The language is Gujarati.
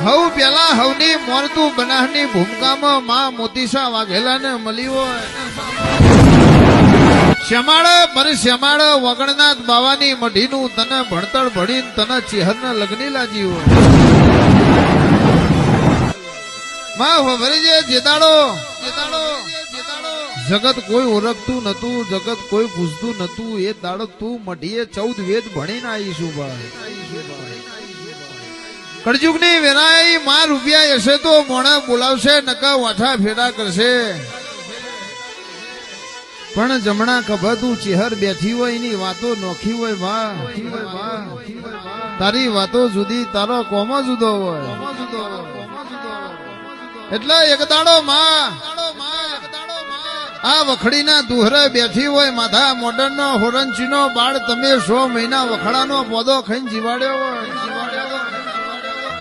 હવ પેલા હવની મોરતું બનાહની ભૂમિકામાં માં મોતીસા વાઘેલાને મળી હોય. શ્યામાળ પર શ્યામાળ વગણનાથ બાવાની મઢીનું તને ભણતર ભણીને તને ચેહરના લગ્ની લાજી હોય. માં વરી જેદાડો જગત કોઈ ઓળખતું નતું, જગત કોઈ પૂછતું નતું, એ દાડો તું મઢીએ 14 વેદ ભણીને આવીશું ભાઈ. કળજુગની વેરાઈ માં રૂપિયા હશે તો મોણા બોલાવશે, નકા વાઠા ફેરા કરશે. પણ જમણા ખભા તું ચેહર બેઠી હોય એની વાતો નોખી હોય માં. તારી વાતો જુદી, તારો કોમો જુદો હોય. એટલે એક દાડો માં આ વખડીના દુહરે બેઠી હોય, માથા મોડર્ન નો હોરંચીનો બાળ તમે 100 મહિના વખડાનો પોદો ખાઈને જીવાડ્યો હોય.